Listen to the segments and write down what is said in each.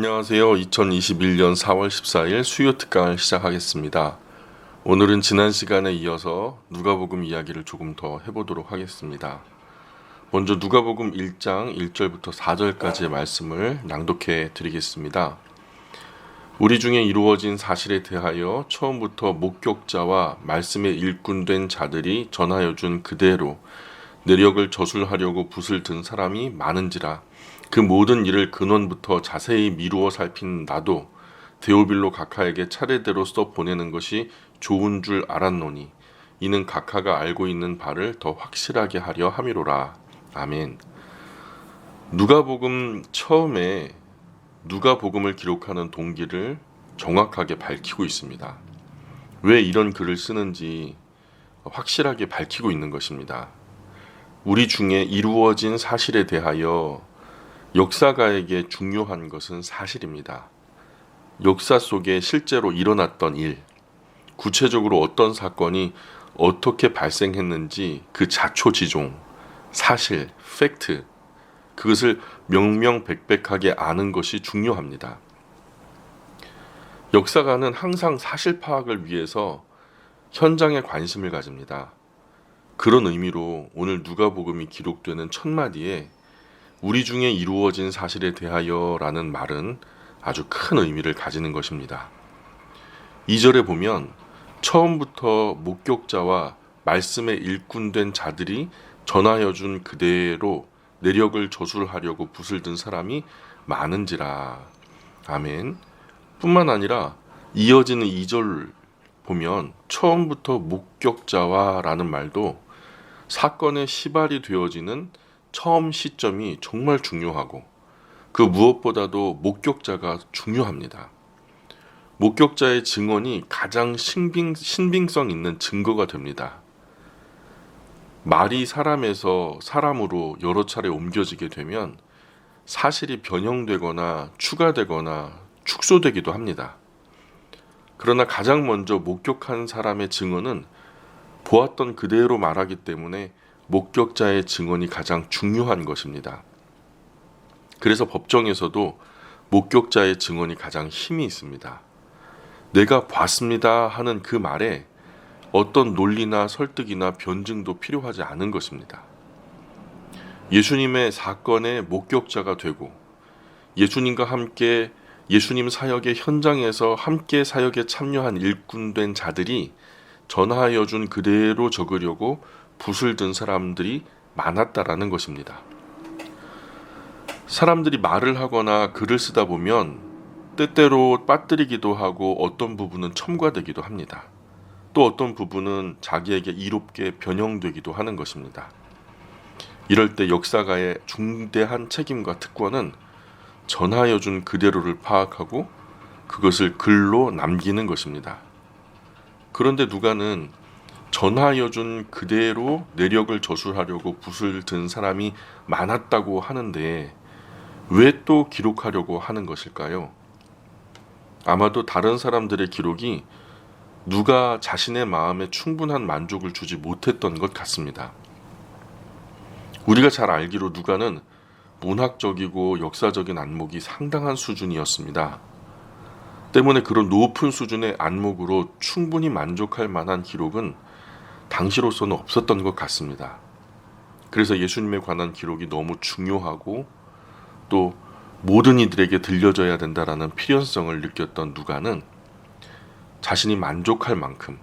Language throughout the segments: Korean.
안녕하세요. 2021년 4월 14일 수요 특강을 시작하겠습니다. 오늘은 지난 시간에 이어서 누가복음 이야기를 조금 더 해보도록 하겠습니다. 먼저 누가복음 1장 1절부터 4절까지의 말씀을 낭독해 드리겠습니다. 우리 중에 이루어진 사실에 대하여 처음부터 목격자와 말씀에 일꾼된 자들이 전하여 준 그대로 내력을 저술하려고 붓을 든 사람이 많은지라. 그 모든 일을 근원부터 자세히 미루어 살핀 나도 데오빌로 각하에게 차례대로 써 보내는 것이 좋은 줄 알았노니 이는 각하가 알고 있는 바를 더 확실하게 하려 함이로라. 아멘. 누가복음 처음에 누가복음을 기록하는 동기를 정확하게 밝히고 있습니다. 왜 이런 글을 쓰는지 확실하게 밝히고 있는 것입니다. 우리 중에 이루어진 사실에 대하여 역사가에게 중요한 것은 사실입니다. 역사 속에 실제로 일어났던 일, 구체적으로 어떤 사건이 어떻게 발생했는지 그 자초지종, 사실, 팩트, 그것을 명명백백하게 아는 것이 중요합니다. 역사가는 항상 사실 파악을 위해서 현장에 관심을 가집니다. 그런 의미로 오늘 누가복음이 기록되는 첫 마디에 우리 중에 이루어진 사실에 대하여 라는 말은 아주 큰 의미를 가지는 것입니다. 2절에 보면 처음부터 목격자와 말씀에 일꾼된 자들이 전하여 준 그대로 내력을 저술하려고 붓을 든 사람이 많은지라. 아멘. 뿐만 아니라 이어지는 2절 보면 처음부터 목격자와 라는 말도 사건의 시발이 되어지는 처음 시점이 정말 중요하고 그 무엇보다도 목격자가 중요합니다. 목격자의 증언이 가장 신빙성 있는 증거가 됩니다. 말이 사람에서 사람으로 여러 차례 옮겨지게 되면 사실이 변형되거나 추가되거나 축소되기도 합니다. 그러나 가장 먼저 목격한 사람의 증언은 보았던 그대로 말하기 때문에 목격자의 증언이 가장 중요한 것입니다. 그래서 법정에서도 목격자의 증언이 가장 힘이 있습니다. 내가 봤습니다 하는 그 말에 어떤 논리나 설득이나 변증도 필요하지 않은 것입니다. 예수님의 사건의 목격자가 되고 예수님과 함께 예수님 사역의 현장에서 함께 사역에 참여한 일꾼된 자들이 전하여 준 그대로 적으려고 붓을 든 사람들이 많았다라는 것입니다. 사람들이 말을 하거나 글을 쓰다 보면 때때로 빠뜨리기도 하고 어떤 부분은 첨가되기도 합니다. 또 어떤 부분은 자기에게 이롭게 변형되기도 하는 것입니다. 이럴 때 역사가의 중대한 책임과 특권은 전하여 준 그대로를 파악하고 그것을 글로 남기는 것입니다. 그런데 누가는 전하여 준 그대로 내력을 저술하려고 붓을 든 사람이 많았다고 하는데 왜 또 기록하려고 하는 것일까요? 아마도 다른 사람들의 기록이 누가 자신의 마음에 충분한 만족을 주지 못했던 것 같습니다. 우리가 잘 알기로 누가는 문학적이고 역사적인 안목이 상당한 수준이었습니다. 때문에 그런 높은 수준의 안목으로 충분히 만족할 만한 기록은 당시로서는 없었던 것 같습니다. 그래서 예수님에 관한 기록이 너무 중요하고 또 모든 이들에게 들려져야 된다라는 필연성을 느꼈던 누가는 자신이 만족할 만큼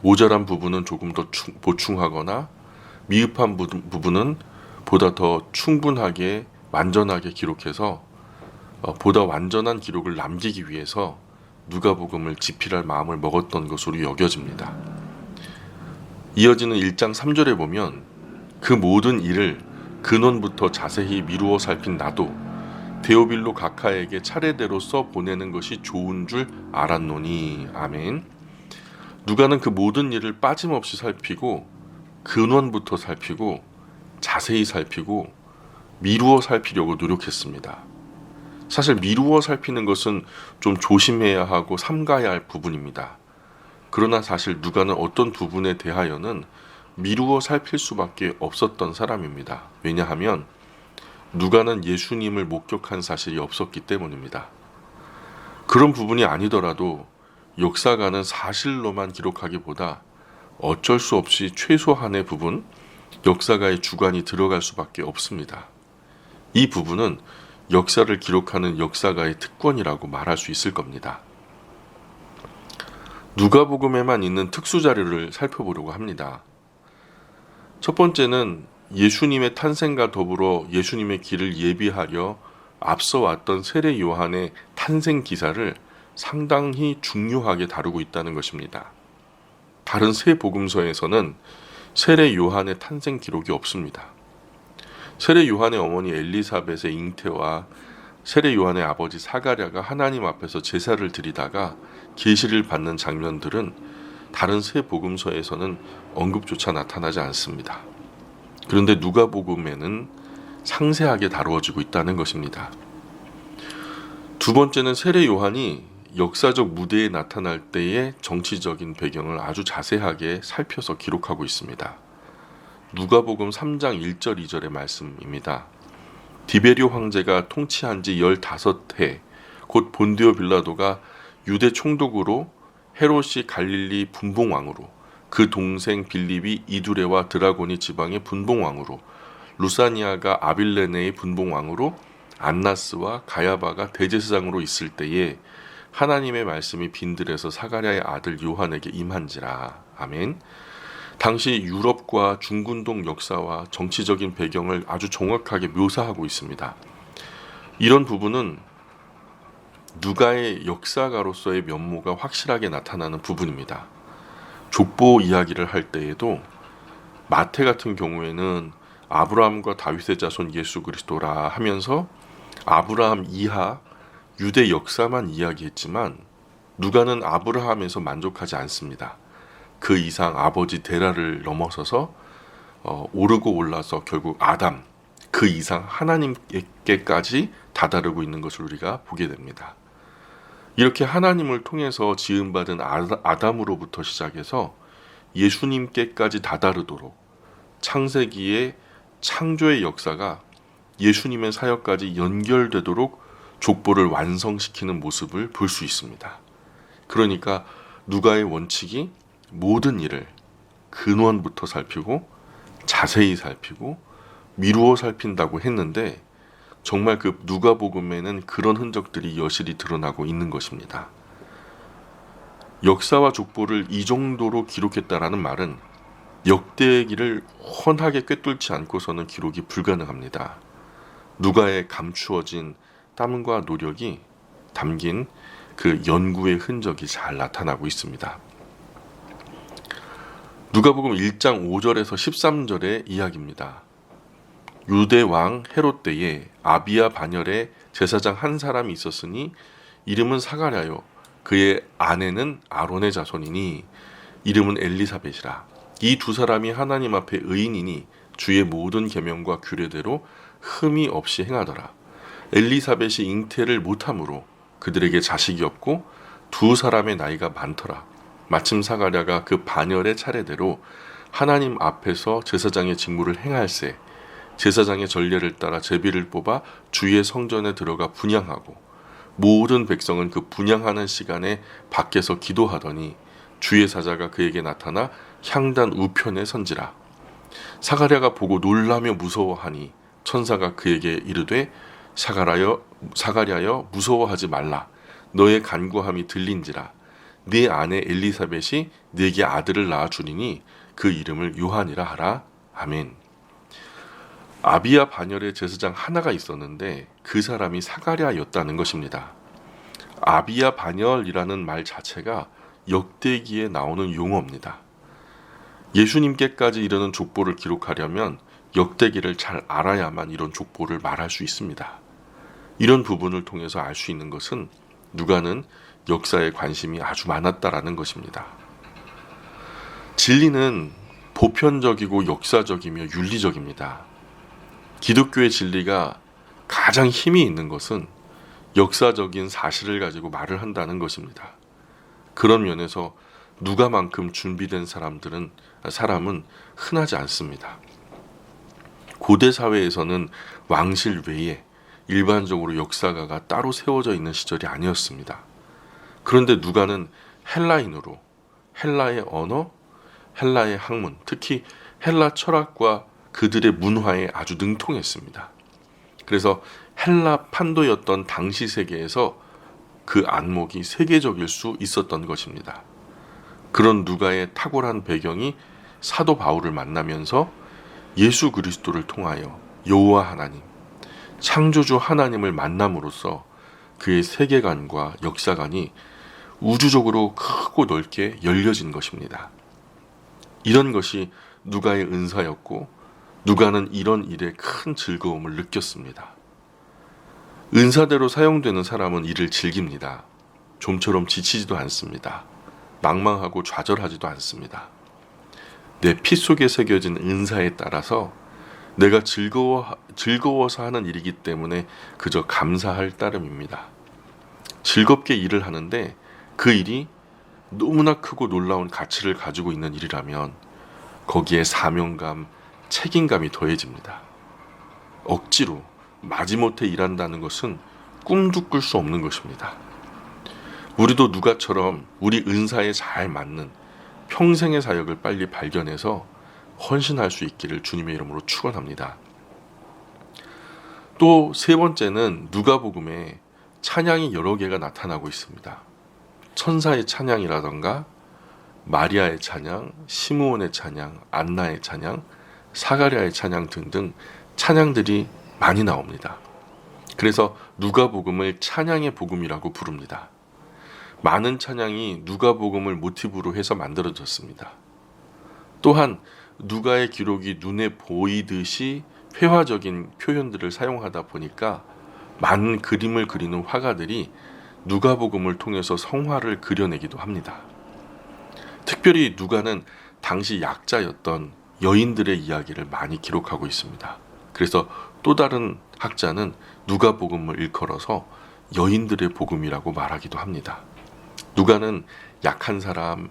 모자란 부분은 조금 더 보충하거나 미흡한 부분은 보다 더 충분하게 완전하게 기록해서 보다 완전한 기록을 남기기 위해서 누가복음을 집필할 마음을 먹었던 것으로 여겨집니다. 이어지는 1장 3절에 보면 그 모든 일을 근원부터 자세히 미루어 살핀 나도 데오빌로 각하에게 차례대로 써 보내는 것이 좋은 줄 알았노니. 아멘. 누가는 그 모든 일을 빠짐없이 살피고 근원부터 살피고 자세히 살피고 미루어 살피려고 노력했습니다. 사실 미루어 살피는 것은 좀 조심해야 하고 삼가야 할 부분입니다. 그러나 사실 누가는 어떤 부분에 대하여는 미루어 살필 수밖에 없었던 사람입니다. 왜냐하면 누가는 예수님을 목격한 사실이 없었기 때문입니다. 그런 부분이 아니더라도 역사가는 사실로만 기록하기보다 어쩔 수 없이 최소한의 부분, 역사가의 주관이 들어갈 수밖에 없습니다. 이 부분은 역사를 기록하는 역사가의 특권이라고 말할 수 있을 겁니다. 누가복음에만 있는 특수 자료를 살펴보려고 합니다. 첫 번째는 예수님의 탄생과 더불어 예수님의 길을 예비하려 앞서 왔던 세례 요한의 탄생 기사를 상당히 중요하게 다루고 있다는 것입니다. 다른 세 복음서에서는 세례 요한의 탄생 기록이 없습니다. 세례 요한의 어머니 엘리사벳의 잉태와 세례 요한의 아버지 사가랴가 하나님 앞에서 제사를 드리다가 계시를 받는 장면들은 다른 세 복음서에서는 언급조차 나타나지 않습니다. 그런데 누가복음에는 상세하게 다루어지고 있다는 것입니다. 두 번째는 세례 요한이 역사적 무대에 나타날 때의 정치적인 배경을 아주 자세하게 살펴서 기록하고 있습니다. 누가복음 3장 1절 2절의 말씀입니다. 디베리오 황제가 통치한 지 15해 곧 본디오 빌라도가 유대 총독으로 헤롯이 갈릴리 분봉왕으로 그 동생 빌립이 이두레와 드라고니 지방의 분봉왕으로 루사니아가 아빌레네의 분봉왕으로 안나스와 가야바가 대제사장으로 있을 때에 하나님의 말씀이 빈들에서 사가랴의 아들 요한에게 임한지라. 아멘. 당시 유럽과 중근동 역사와 정치적인 배경을 아주 정확하게 묘사하고 있습니다. 이런 부분은 누가의 역사가로서의 면모가 확실하게 나타나는 부분입니다. 족보 이야기를 할 때에도 마태 같은 경우에는 아브라함과 다윗의 자손 예수 그리스도라 하면서 아브라함 이하 유대 역사만 이야기했지만 누가는 아브라함에서 만족하지 않습니다. 그 이상 아버지 데라를 넘어서서 오르고 올라서 결국 아담, 그 이상 하나님께까지 다다르고 있는 것을 우리가 보게 됩니다. 이렇게 하나님을 통해서 지음받은 아담으로부터 시작해서 예수님께까지 다다르도록 창세기의 창조의 역사가 예수님의 사역까지 연결되도록 족보를 완성시키는 모습을 볼 수 있습니다. 그러니까 누가의 원칙이 모든 일을 근원부터 살피고 자세히 살피고 미루어 살핀다고 했는데 정말 그 누가복음에는 그런 흔적들이 여실히 드러나고 있는 것입니다. 역사와 족보를 이 정도로 기록했다라는 말은 역대기를 훤하게 꿰뚫지 않고서는 기록이 불가능합니다. 누가의 감추어진 땀과 노력이 담긴 그 연구의 흔적이 잘 나타나고 있습니다. 누가복음 1장 5절에서 13절의 이야기입니다. 유대 왕 헤롯 때에 아비야 반열에 제사장 한 사람이 있었으니 이름은 사가랴요 그의 아내는 아론의 자손이니 이름은 엘리사벳이라. 이 두 사람이 하나님 앞에 의인이니 주의 모든 계명과 규례대로 흠이 없이 행하더라. 엘리사벳이 잉태를 못함으로 그들에게 자식이 없고 두 사람의 나이가 많더라. 마침 사가랴가 그 반열의 차례대로 하나님 앞에서 제사장의 직무를 행할세 제사장의 전례를 따라 제비를 뽑아 주의 성전에 들어가 분향하고 모든 백성은 그 분향하는 시간에 밖에서 기도하더니 주의 사자가 그에게 나타나 향단 우편에 선지라. 사가랴가 보고 놀라며 무서워하니 천사가 그에게 이르되 사가랴여 무서워하지 말라. 너의 간구함이 들린지라. 네 아내 엘리사벳이 네게 아들을 낳아 주리니 그 이름을 요한이라 하라. 아멘. 아비야 반열의 제사장 하나가 있었는데 그 사람이 사가랴였다는 것입니다. 아비야 반열이라는 말 자체가 역대기에 나오는 용어입니다. 예수님께까지 이르는 족보를 기록하려면 역대기를 잘 알아야만 이런 족보를 말할 수 있습니다. 이런 부분을 통해서 알 수 있는 것은 누가는 역사에 관심이 아주 많았다라는 것입니다. 진리는 보편적이고 역사적이며 윤리적입니다. 기독교의 진리가 가장 힘이 있는 것은 역사적인 사실을 가지고 말을 한다는 것입니다. 그런 면에서 누가만큼 준비된 사람은 흔하지 않습니다. 고대 사회에서는 왕실 외에 일반적으로 역사가가 따로 세워져 있는 시절이 아니었습니다. 그런데 누가는 헬라인으로 헬라의 언어, 헬라의 학문, 특히 헬라 철학과 그들의 문화에 아주 능통했습니다. 그래서 헬라 판도였던 당시 세계에서 그 안목이 세계적일 수 있었던 것입니다. 그런 누가의 탁월한 배경이 사도 바울을 만나면서 예수 그리스도를 통하여 여호와 하나님, 창조주 하나님을 만남으로써 그의 세계관과 역사관이 우주적으로 크고 넓게 열려진 것입니다. 이런 것이 누가의 은사였고 누가는 이런 일에 큰 즐거움을 느꼈습니다. 은사대로 사용되는 사람은 이를 즐깁니다. 좀처럼 지치지도 않습니다. 망망하고 좌절하지도 않습니다. 내 피 속에 새겨진 은사에 따라서 내가 즐거워서 하는 일이기 때문에 그저 감사할 따름입니다. 즐겁게 일을 하는데 그 일이 너무나 크고 놀라운 가치를 가지고 있는 일이라면 거기에 사명감, 책임감이 더해집니다. 억지로 마지못해 일한다는 것은 꿈도 꿀 수 없는 것입니다. 우리도 누가처럼 우리 은사에 잘 맞는 평생의 사역을 빨리 발견해서 헌신할 수 있기를 주님의 이름으로 축원합니다. 또 세 번째는 누가복음에 찬양이 여러 개가 나타나고 있습니다. 천사의 찬양이라던가 마리아의 찬양, 시므온의 찬양, 안나의 찬양, 사가랴의 찬양 등등 찬양들이 많이 나옵니다. 그래서 누가복음을 찬양의 복음이라고 부릅니다. 많은 찬양이 누가복음을 모티브로 해서 만들어졌습니다. 또한 누가의 기록이 눈에 보이듯이 회화적인 표현들을 사용하다 보니까 많은 그림을 그리는 화가들이 누가복음을 통해서 성화를 그려내기도 합니다. 특별히 누가는 당시 약자였던 여인들의 이야기를 많이 기록하고 있습니다. 그래서 또 다른 학자는 누가복음을 일컬어서 여인들의 복음이라고 말하기도 합니다. 누가는 약한 사람,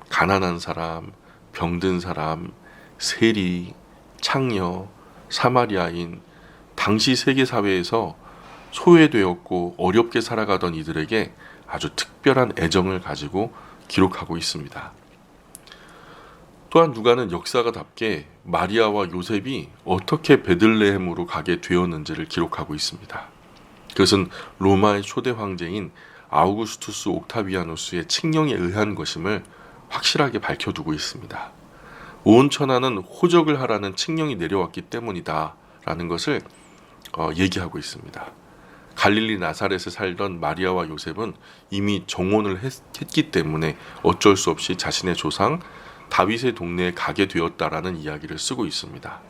가난한 사람, 병든 사람, 세리, 창녀, 사마리아인, 당시 세계 사회에서 소외되었고 어렵게 살아가던 이들에게 아주 특별한 애정을 가지고 기록하고 있습니다. 또한 누가는 역사가답게 마리아와 요셉이 어떻게 베들레헴으로 가게 되었는지를 기록하고 있습니다. 그것은 로마의 초대 황제인 아우구스투스 옥타비아누스의 칙령에 의한 것임을 확실하게 밝혀두고 있습니다. 온 천하는 호적을 하라는 칙령이 내려왔기 때문이다 라는 것을 얘기하고 있습니다. 갈릴리 나사렛에 살던 마리아와 요셉은 이미 정혼을 했기 때문에 어쩔 수 없이 자신의 조상 다윗의 동네에 가게 되었다라는 이야기를 쓰고 있습니다.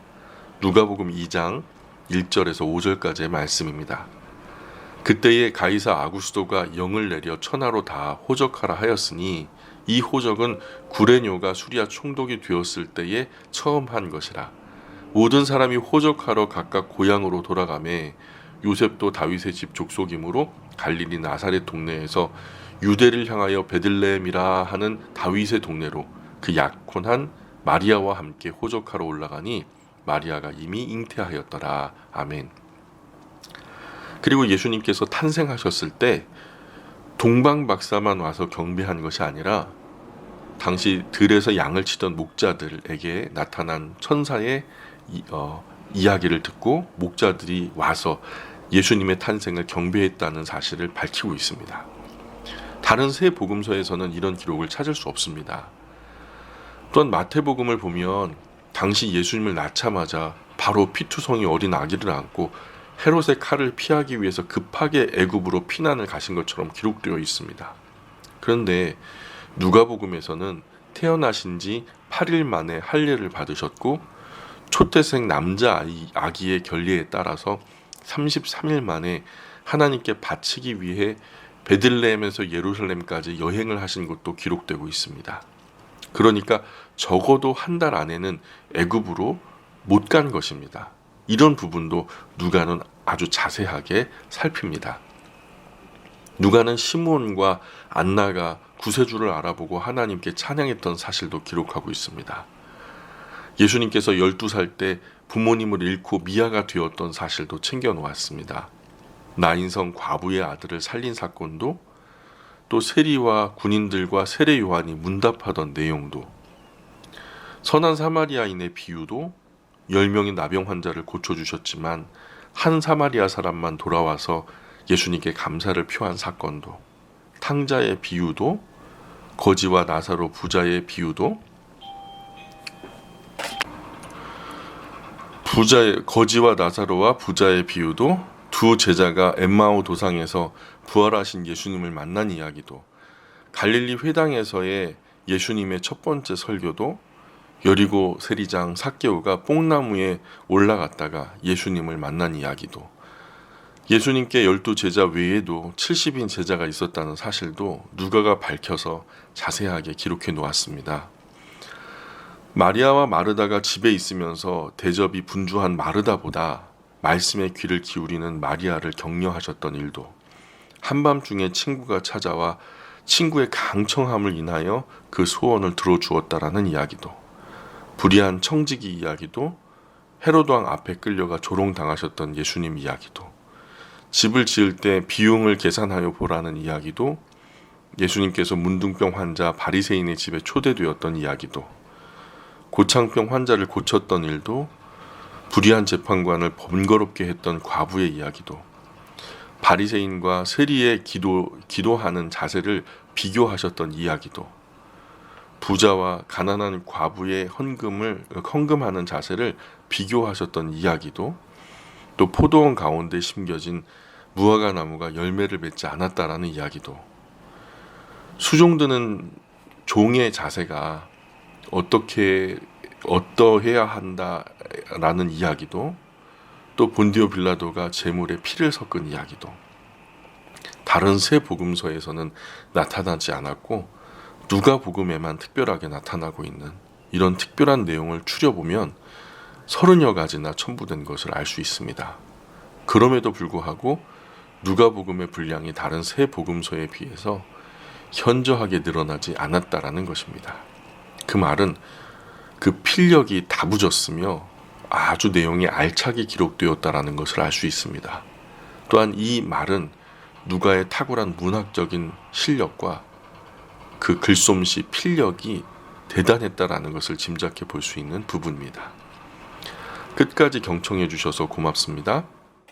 누가복음 2장 1절에서 5절까지의 말씀입니다. 그때에 가이사 아구스도가 영을 내려 천하로 다 호적하라 하였으니 이 호적은 구레뇨가 수리아 총독이 되었을 때에 처음 한 것이라. 모든 사람이 호적하러 각각 고향으로 돌아가매 요셉도 다윗의 집 족속이므로 갈릴리 나사렛 동네에서 유대를 향하여 베들레헴이라 하는 다윗의 동네로 그 약혼한 마리아와 함께 호적하러 올라가니 마리아가 이미 잉태하였더라. 아멘. 그리고 예수님께서 탄생하셨을 때 동방박사만 와서 경배한 것이 아니라 당시 들에서 양을 치던 목자들에게 나타난 천사의 이야기를 듣고 목자들이 와서 예수님의 탄생을 경배했다는 사실을 밝히고 있습니다. 다른 세 복음서에서는 이런 기록을 찾을 수 없습니다. 또한 마태복음을 보면 당시 예수님을 낳자마자 바로 피투성이 어린 아기를 안고 헤롯의 칼을 피하기 위해서 급하게 애굽으로 피난을 가신 것처럼 기록되어 있습니다. 그런데 누가복음에서는 태어나신 지 8일 만에 할례를 받으셨고 초태생 남자 아기의 결례에 따라서 33일 만에 하나님께 바치기 위해 베들레헴에서 예루살렘까지 여행을 하신 것도 기록되고 있습니다. 그러니까 적어도 한 달 안에는 애굽으로 못 간 것입니다. 이런 부분도 누가는 아주 자세하게 살핍니다. 누가는 시므온과 안나가 구세주를 알아보고 하나님께 찬양했던 사실도 기록하고 있습니다. 예수님께서 12살 때 부모님을 잃고 미아가 되었던 사실도 챙겨놓았습니다. 나인성 과부의 아들을 살린 사건도 또 세리와 군인들과 세례 요한이 문답하던 내용도, 선한 사마리아인의 비유도 10명의 나병 환자를 고쳐주셨지만 한 사마리아 사람만 돌아와서 예수님께 감사를 표한 사건도, 탕자의 비유도, 거지와 나사로 부자의 비유도, 거지와 나사로와 부자의 비유도, 두 제자가 엠마오 도상에서 부활하신 예수님을 만난 이야기도, 갈릴리 회당에서의 예수님의 첫 번째 설교도, 여리고 세리장 삭개오가 뽕나무에 올라갔다가 예수님을 만난 이야기도, 예수님께 12제자 외에도 70인 제자가 있었다는 사실도 누가가 밝혀서 자세하게 기록해 놓았습니다. 마리아와 마르다가 집에 있으면서 대접이 분주한 마르다보다 말씀에 귀를 기울이는 마리아를 격려하셨던 일도, 한밤중에 친구가 찾아와 친구의 강청함을 인하여 그 소원을 들어주었다라는 이야기도, 불의한 청지기 이야기도, 헤로드 왕 앞에 끌려가 조롱당하셨던 예수님 이야기도, 집을 지을 때 비용을 계산하여 보라는 이야기도, 예수님께서 문둥병 환자 바리새인의 집에 초대되었던 이야기도, 고창병 환자를 고쳤던 일도, 불의한 재판관을 번거롭게 했던 과부의 이야기도, 바리새인과 세리의 기도하는 자세를 비교하셨던 이야기도, 부자와 가난한 과부의 헌금하는 자세를 비교하셨던 이야기도, 또 포도원 가운데 심겨진 무화과 나무가 열매를 맺지 않았다라는 이야기도, 수종드는 종의 자세가 어떠해야 한다라는 이야기도, 또 본디오 빌라도가 제물에 피를 섞은 이야기도 다른 세 복음서에서는 나타나지 않았고 누가복음에만 특별하게 나타나고 있는 이런 특별한 내용을 추려보면 30여 가지나 첨부된 것을 알 수 있습니다. 그럼에도 불구하고 누가복음의 분량이 다른 세 복음서에 비해서 현저하게 늘어나지 않았다라는 것입니다. 그 말은 그 필력이 다부졌으며 아주 내용이 알차게 기록되었다라는 것을 알 수 있습니다. 또한 이 말은 누가의 탁월한 문학적인 실력과 그 글솜씨 필력이 대단했다라는 것을 짐작해 볼 수 있는 부분입니다. 끝까지 경청해 주셔서 고맙습니다.